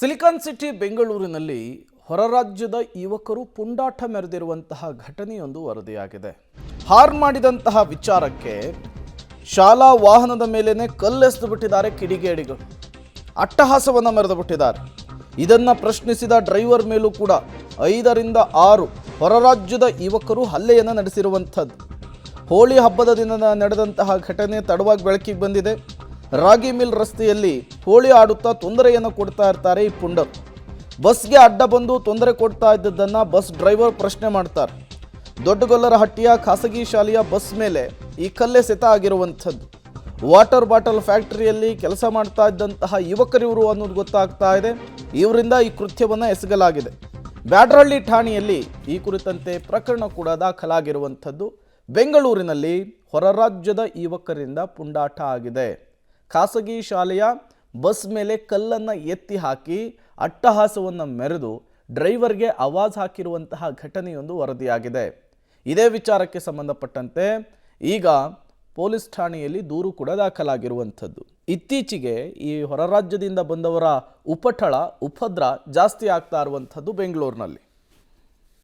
Silicon city ಬೆಂಗಳೂರಿನಲ್ಲಿ ಹೊರರಾಜ್ಯದ ಯುವಕರು ಪುಂಡಾಟ ಮೆರೆದಿರುವಂತಹ ಘಟನೆಯೊಂದು ವರದಿಯಾಗಿದೆ. ಹಾರ್ನ್ ಮಾಡಿದಂತಹ ವಿಚಾರಕ್ಕೆ ಶಾಲಾ ವಾಹನದ ಮೇಲೇನೆ ಕಲ್ಲೆಸೆದು ಬಿಟ್ಟಿದ್ದಾರೆ ಕಿಡಿಗೇಡಿಗಳು. ಅಟ್ಟಹಾಸವನ್ನು ಮೆರೆದು ಬಿಟ್ಟಿದ್ದಾರೆ. ಇದನ್ನು ಪ್ರಶ್ನಿಸಿದ ಡ್ರೈವರ್ ಮೇಲೂ ಕೂಡ 5 ರಿಂದ 6 ಹೊರರಾಜ್ಯದ ಯುವಕರು ಹಲ್ಲೆಯನ್ನು ನಡೆಸಿರುವಂಥದ್ದು. ಹೋಳಿ ಹಬ್ಬದ ದಿನ ನಡೆದಂತಹ ಘಟನೆ ತಡವಾಗಿ ಬೆಳಕಿಗೆ ಬಂದಿದೆ. ರಾಗಿ ಮಿಲ್ ರಸ್ತೆಯಲ್ಲಿ ಹೋಳಿ ಆಡುತ್ತಾ ತೊಂದರೆಯನ್ನು ಕೊಡ್ತಾ ಇರ್ತಾರೆ ಈ ಪುಂಡರು. ಬಸ್ಗೆ ಅಡ್ಡ ಬಂದು ತೊಂದರೆ ಕೊಡ್ತಾ ಇದ್ದದ್ದನ್ನು ಬಸ್ ಡ್ರೈವರ್ ಪ್ರಶ್ನೆ ಮಾಡ್ತಾರೆ. ದೊಡ್ಡಗೊಲ್ಲರಹಟ್ಟಿಯ ಖಾಸಗಿ ಶಾಲೆಯ ಬಸ್ ಮೇಲೆ ಈ ಕಲ್ಲೆಸೆತ ಆಗಿರುವಂಥದ್ದು. ವಾಟರ್ ಬಾಟಲ್ ಫ್ಯಾಕ್ಟರಿಯಲ್ಲಿ ಕೆಲಸ ಮಾಡ್ತಾ ಇದ್ದಂತಹ ಯುವಕರಿವರು ಅನ್ನೋದು ಗೊತ್ತಾಗ್ತಾ ಇದೆ. ಇವರಿಂದ ಈ ಕೃತ್ಯವನ್ನು ಎಸಗಲಾಗಿದೆ. ಬ್ಯಾಡರಹಳ್ಳಿ ಠಾಣೆಯಲ್ಲಿ ಈ ಕುರಿತಂತೆ ಪ್ರಕರಣ ಕೂಡ ದಾಖಲಾಗಿರುವಂಥದ್ದು. ಬೆಂಗಳೂರಿನಲ್ಲಿ ಹೊರರಾಜ್ಯದ ಯುವಕರಿಂದ ಪುಂಡಾಟ ಆಗಿದೆ. ಖಾಸಗಿ ಶಾಲೆಯ ಬಸ್ ಮೇಲೆ ಕಲ್ಲನ್ನು ಎತ್ತಿ ಹಾಕಿ ಅಟ್ಟಹಾಸವನ್ನು ಮೆರೆದು ಡ್ರೈವರ್ಗೆ ಆವಾಜ್ ಹಾಕಿರುವಂತಹ ಘಟನೆಯೊಂದು ವರದಿಯಾಗಿದೆ. ಇದೇ ವಿಚಾರಕ್ಕೆ ಸಂಬಂಧಪಟ್ಟಂತೆ ಈಗ ಪೊಲೀಸ್ ಠಾಣೆಯಲ್ಲಿ ದೂರು ಕೂಡ ದಾಖಲಾಗಿರುವಂಥದ್ದು. ಇತ್ತೀಚೆಗೆ ಈ ಹೊರರಾಜ್ಯದಿಂದ ಬಂದವರ ಉಪಟಳ ಉಪದ್ರ ಜಾಸ್ತಿ ಆಗ್ತಾ ಇರುವಂಥದ್ದು ಬೆಂಗಳೂರಿನಲ್ಲಿ.